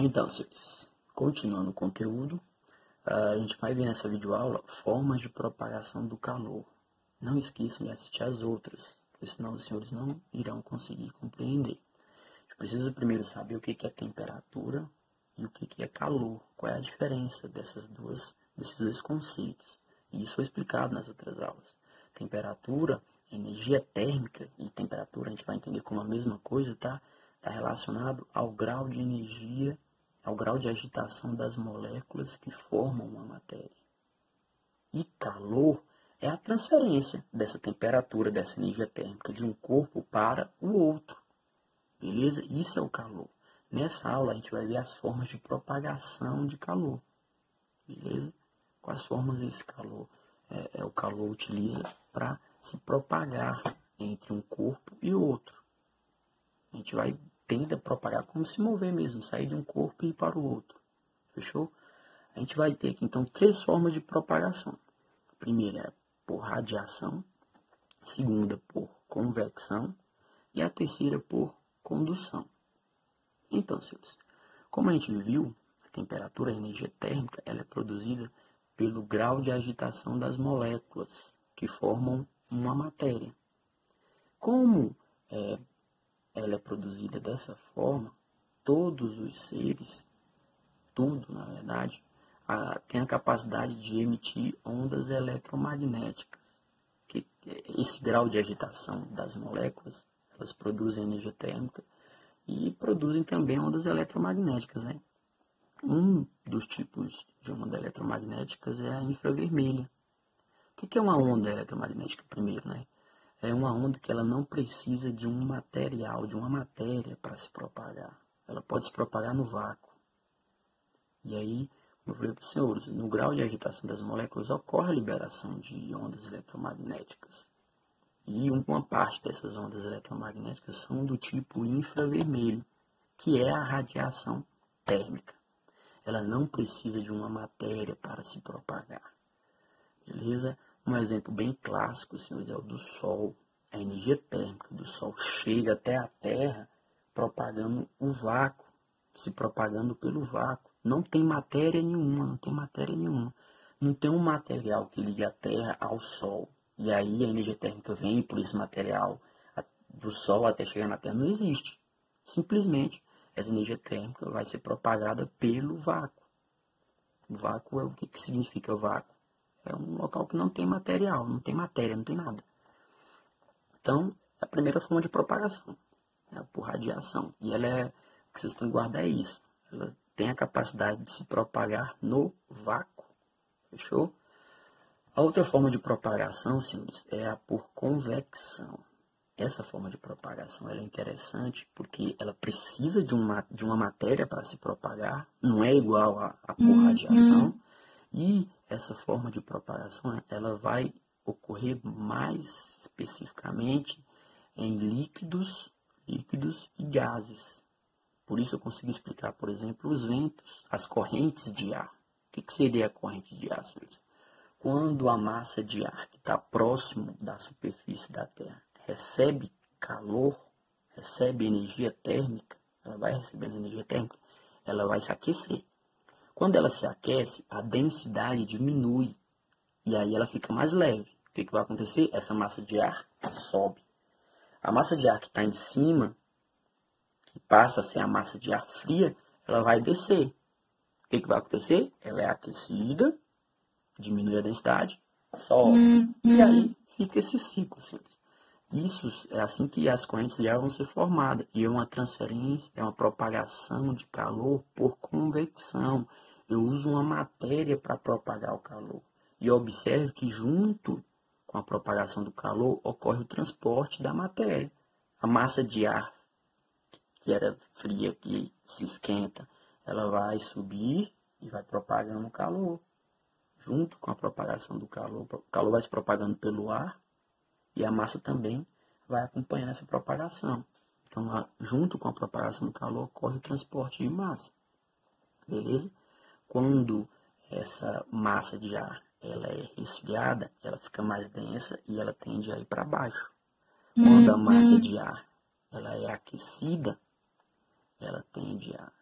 Então, senhores, continuando o conteúdo, a gente vai ver nessa videoaula formas de propagação do calor. Não esqueçam de assistir as outras, porque senão os senhores não irão conseguir compreender. A gente precisa primeiro saber o que é temperatura e o que é calor. Qual é a diferença desses dois conceitos. E isso foi explicado nas outras aulas. Temperatura, energia térmica, e temperatura a gente vai entender como a mesma coisa, tá? Está relacionado ao grau de energia, ao grau de agitação das moléculas que formam uma matéria. E calor é a transferência dessa temperatura, dessa energia térmica de um corpo para o outro. Beleza? Isso é o calor. Nessa aula a gente vai ver as formas de propagação de calor. Beleza? Quais formas esse calor o calor utiliza para se propagar entre um corpo e outro. A gente vai tender a propagar como se mover mesmo, sair de um corpo e ir para o outro. Fechou? A gente vai ter aqui então 3 formas de propagação. A primeira é por radiação, a segunda por convecção e a terceira por condução. Então, senhores, como a gente viu, a temperatura, a energia térmica, ela é produzida pelo grau de agitação das moléculas que formam uma matéria. Como ela é produzida dessa forma, todos os seres, tudo na verdade, tem a capacidade de emitir ondas eletromagnéticas. Esse grau de agitação das moléculas, elas produzem energia térmica e produzem também ondas eletromagnéticas, né? Um dos tipos de onda eletromagnéticas é a infravermelha. O que é uma onda eletromagnética primeiro, né? É uma onda que ela não precisa de um material, de uma matéria para se propagar. Ela pode se propagar no vácuo. E aí, como eu falei para os senhores, no grau de agitação das moléculas ocorre a liberação de ondas eletromagnéticas. E uma parte dessas ondas eletromagnéticas são do tipo infravermelho, que é a radiação térmica. Ela não precisa de uma matéria para se propagar. Beleza? Um exemplo bem clássico, senhores, é o do Sol. A energia térmica do Sol chega até a Terra propagando o vácuo, se propagando pelo vácuo. Não tem matéria nenhuma, Não tem um material que ligue a Terra ao Sol. E aí a energia térmica vem por esse material do Sol até chegar na Terra. Não existe. Simplesmente, essa energia térmica vai ser propagada pelo vácuo. O vácuo é o que significa vácuo? É um local que não tem material, não tem matéria, não tem nada. Então, a primeira forma de propagação é por radiação. E o que vocês têm que guardar é isso. Ela tem a capacidade de se propagar no vácuo. Fechou? A outra forma de propagação, senhores, é a por convecção. Essa forma de propagação ela é interessante porque ela precisa de uma matéria para se propagar, não é igual a por radiação. E essa forma de propagação ela vai ocorrer mais especificamente em líquidos e gases. Por isso eu consigo explicar, por exemplo, os ventos, as correntes de ar. O que seria a corrente de ar, senhores? Quando a massa de ar que está próximo da superfície da Terra recebe calor, recebe energia térmica, ela vai recebendo energia térmica, ela vai se aquecer. Quando ela se aquece, a densidade diminui e aí ela fica mais leve. O que vai acontecer? Essa massa de ar sobe. A massa de ar que está em cima, que passa a ser a massa de ar fria, ela vai descer. O que vai acontecer? Ela é aquecida, diminui a densidade, sobe. E aí fica esse ciclo, senhores. Isso é assim que as correntes de ar vão ser formadas. E é uma transferência, é uma propagação de calor por convecção. Eu uso uma matéria para propagar o calor. E observe que junto com a propagação do calor ocorre o transporte da matéria. A massa de ar, que era fria, que se esquenta, ela vai subir e vai propagando o calor. Junto com a propagação do calor, o calor vai se propagando pelo ar e a massa também vai acompanhando essa propagação. Então, junto com a propagação do calor, ocorre o transporte de massa. Beleza? Quando essa massa de ar ela é resfriada, ela fica mais densa e ela tende a ir para baixo. Quando a massa de ar ela é aquecida, ela tende a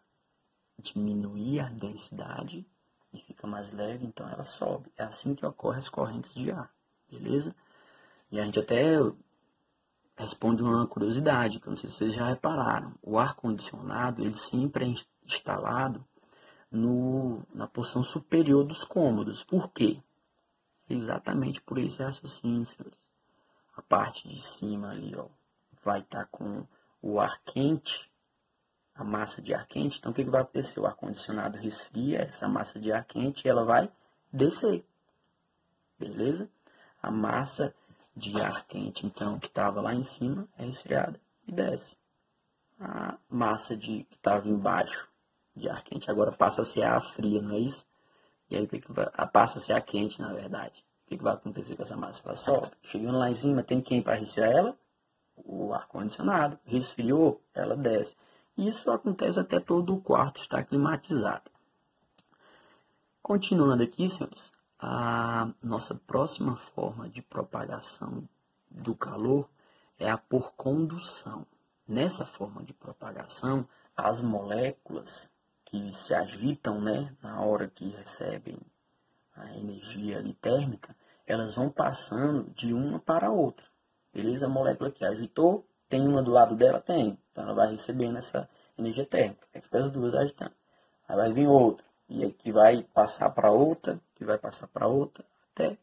diminuir a densidade e fica mais leve, então ela sobe. É assim que ocorrem as correntes de ar, beleza? E a gente até responde uma curiosidade, que eu não sei se vocês já repararam. O ar-condicionado, ele sempre é instalado na porção superior dos cômodos. Por quê? Exatamente por esse raciocínio, senhores. A parte de cima ali, ó, vai estar com o ar quente, a massa de ar quente. Então, o que vai acontecer? O ar-condicionado resfria essa massa de ar quente e ela vai descer. Beleza? A massa de ar quente, então, que estava lá em cima, é resfriada e desce. A massa que estava embaixo de ar quente agora passa a ser ar fria, não é isso? E aí passa a ser ar quente, na verdade. O que vai acontecer com essa massa? Ela sobe. Chegando lá em cima, tem quem para resfriar ela? O ar-condicionado. Resfriou, ela desce. Isso acontece até todo o quarto estar climatizado. Continuando aqui, senhores, a nossa próxima forma de propagação do calor é a por condução. Nessa forma de propagação, as moléculas que se agitam, né, na hora que recebem a energia ali térmica, elas vão passando de uma para a outra. Beleza? A molécula que agitou, tem uma do lado dela? Tem. Então ela vai recebendo essa energia térmica. Aí fica as duas agitando. Aí vai vir outra. E aí que vai passar para outra, que vai passar para outra, até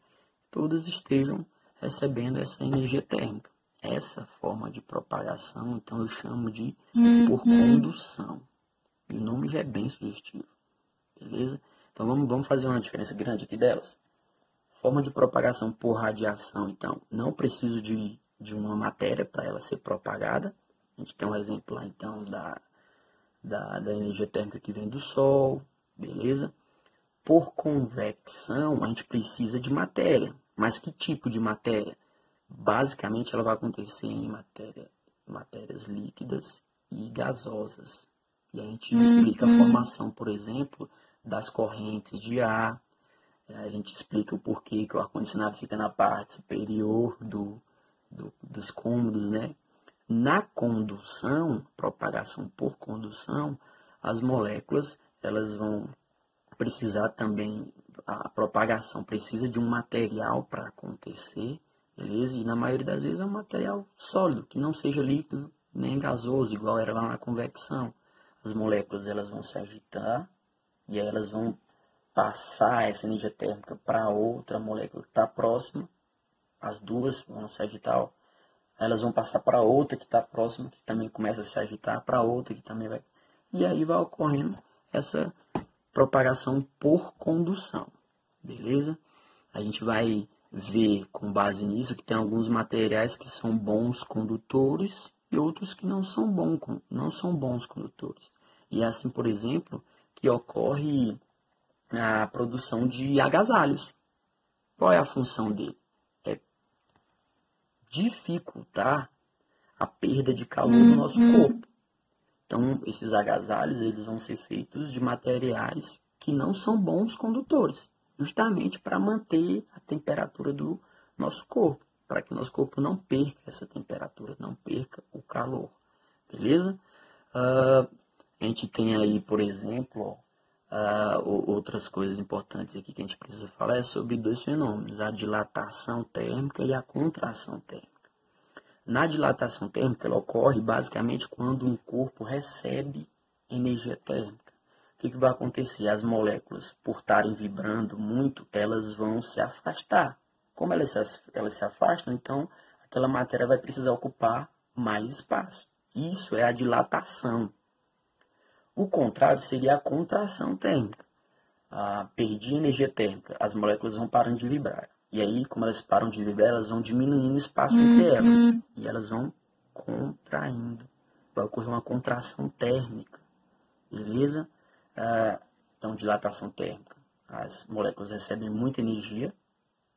todas estejam recebendo essa energia térmica. Essa forma de propagação, então eu chamo de por condução. E o nome já é bem sugestivo. Beleza? Então vamos fazer uma diferença grande aqui delas. Forma de propagação por radiação, então, não preciso de uma matéria para ela ser propagada. A gente tem um exemplo lá, então, da energia térmica que vem do Sol, beleza? Por convecção, a gente precisa de matéria. Mas que tipo de matéria? Basicamente, ela vai acontecer em matérias líquidas e gasosas. E a gente explica a formação, por exemplo, das correntes de ar. A gente explica o porquê que o ar-condicionado fica na parte superior dos cômodos, né? Na condução, propagação por condução, as moléculas elas vão precisar também, a propagação precisa de um material para acontecer, beleza? E na maioria das vezes é um material sólido, que não seja líquido nem gasoso, igual era lá na convecção. As moléculas elas vão se agitar e aí elas vão passar essa energia térmica para outra molécula que está próxima, as duas vão se agitar, elas vão passar para outra que está próxima, que também começa a se agitar, para outra que também vai... E aí vai ocorrendo essa propagação por condução, beleza? A gente vai ver, com base nisso, que tem alguns materiais que são bons condutores e outros que não são bons condutores. E é assim, por exemplo, que ocorre a produção de agasalhos. Qual é a função dele? É dificultar a perda de calor do nosso corpo. Então, esses agasalhos eles vão ser feitos de materiais que não são bons condutores, justamente para manter a temperatura do nosso corpo, para que o nosso corpo não perca essa temperatura, não perca o calor. Beleza? A gente tem aí, por exemplo, outras coisas importantes aqui que a gente precisa falar é sobre dois fenômenos, a dilatação térmica e a contração térmica. Na dilatação térmica, ela ocorre basicamente quando um corpo recebe energia térmica. O que vai acontecer? As moléculas, por estarem vibrando muito, elas vão se afastar. Como elas se afastam, então aquela matéria vai precisar ocupar mais espaço. Isso é a dilatação. O contrário seria a contração térmica. Perdi energia térmica, as moléculas vão parando de vibrar. E aí, como elas param de vibrar, elas vão diminuindo o espaço entre elas. E elas vão contraindo. Vai ocorrer uma contração térmica. Beleza? Então, dilatação térmica. As moléculas recebem muita energia,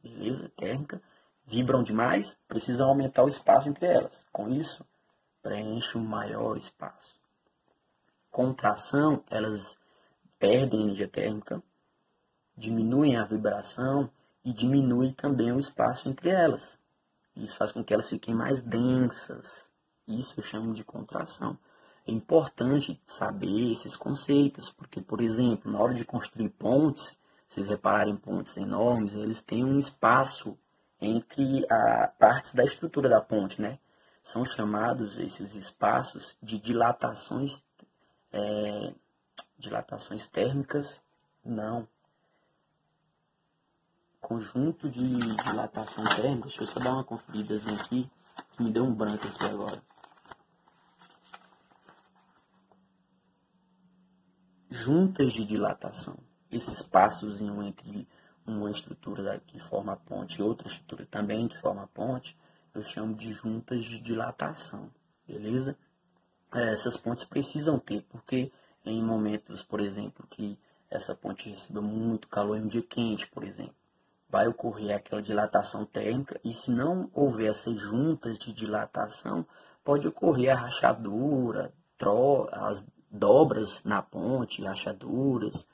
beleza? Térmica. Vibram demais, precisam aumentar o espaço entre elas. Com isso, preenche um maior espaço. Contração, elas perdem energia térmica, diminuem a vibração e diminui também o espaço entre elas. Isso faz com que elas fiquem mais densas. Isso eu chamo de contração. É importante saber esses conceitos, porque, por exemplo, na hora de construir pontes, vocês repararem pontes enormes, eles têm um espaço entre partes da estrutura da ponte, né? São chamados esses espaços de dilatações térmicas, não, conjunto de dilatação térmica. Deixa eu só dar uma conferidazinha aqui, que me deu um branco aqui agora. Juntas de dilatação, esse espaçozinho entre uma estrutura que forma a ponte e outra estrutura também que forma a ponte, eu chamo de juntas de dilatação, beleza? Essas pontes precisam ter, porque em momentos, por exemplo, que essa ponte receba muito calor em um dia quente, por exemplo, vai ocorrer aquela dilatação térmica, e se não houver essas juntas de dilatação, pode ocorrer a rachadura, as dobras na ponte, rachaduras,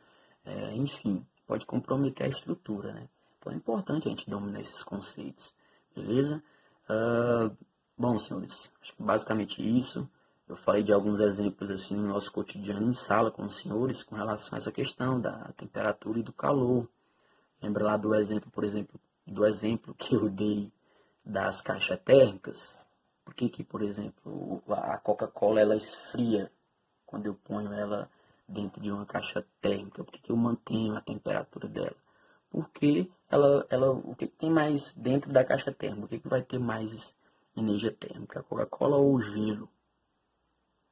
enfim, pode comprometer a estrutura, né? Então é importante a gente dominar esses conceitos, beleza? Bom, senhores, acho que basicamente isso. Eu falei de alguns exemplos assim no nosso cotidiano em sala com os senhores com relação a essa questão da temperatura e do calor. Lembra lá do exemplo, por exemplo, que eu dei das caixas térmicas? Por que, por exemplo, a Coca-Cola ela esfria quando eu ponho ela dentro de uma caixa térmica? Por que eu mantenho a temperatura dela? Porque o que tem mais dentro da caixa térmica? O que vai ter mais energia térmica? A Coca-Cola ou o gelo?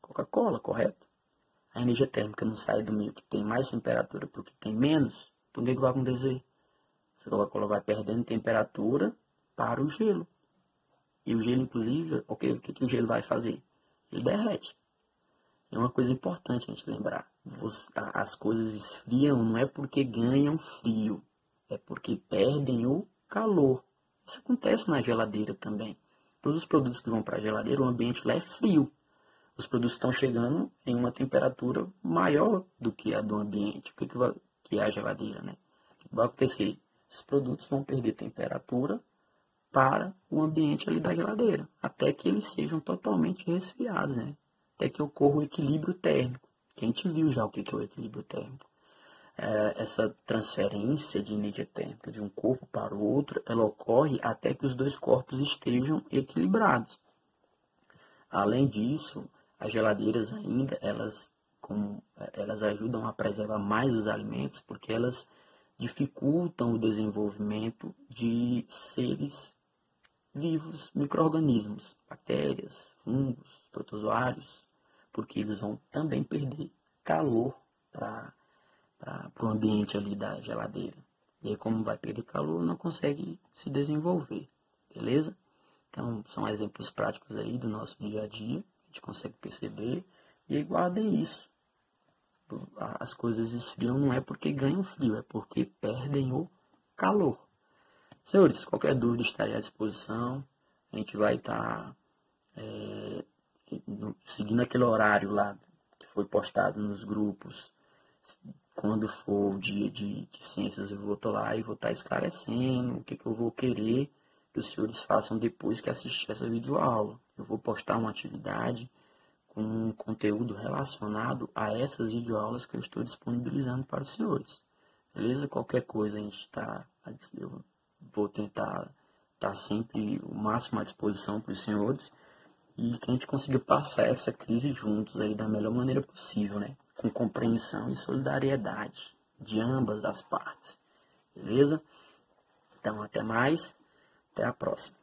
Coca-Cola, correto? A energia térmica não sai do meio que tem mais temperatura para o que tem menos. Então o que vai acontecer? Essa Coca-Cola vai perdendo temperatura para o gelo. E o gelo, inclusive, o que o gelo vai fazer? Ele derrete. É uma coisa importante a gente lembrar. As coisas esfriam não é porque ganham frio, é porque perdem o calor. Isso acontece na geladeira também. Todos os produtos que vão para a geladeira, o ambiente lá é frio. Os produtos estão chegando em uma temperatura maior do que a do ambiente, que é a geladeira, né? O que vai acontecer? Os produtos vão perder temperatura para o ambiente ali da geladeira, até que eles sejam totalmente resfriados, né? Até que ocorra o equilíbrio térmico. Que a gente viu já o que é o equilíbrio térmico. Essa transferência de energia térmica de um corpo para o outro, ela ocorre até que os dois corpos estejam equilibrados. Além disso, as geladeiras ainda, elas ajudam a preservar mais os alimentos, porque elas dificultam o desenvolvimento de seres vivos, micro-organismos, bactérias, fungos, protozoários, porque eles vão também perder calor para o ambiente ali da geladeira. E aí, como vai perder calor, não consegue se desenvolver, beleza? Então, são exemplos práticos aí do nosso dia a dia, a gente consegue perceber, e aí guardem isso. As coisas esfriam não é porque ganham frio, é porque perdem o calor. Senhores, qualquer dúvida estarei à disposição. A gente vai estar seguindo aquele horário lá que foi postado nos grupos. Quando for o dia de ciências, eu vou estar lá e vou estar esclarecendo o que eu vou querer que os senhores façam depois que assistir essa videoaula. Eu vou postar uma atividade com um conteúdo relacionado a essas videoaulas que eu estou disponibilizando para os senhores. Beleza? Qualquer coisa eu vou tentar estar sempre o máximo à disposição para os senhores e que a gente consiga passar essa crise juntos aí da melhor maneira possível, né? Com compreensão e solidariedade de ambas as partes. Beleza? Então, até mais. Até a próxima.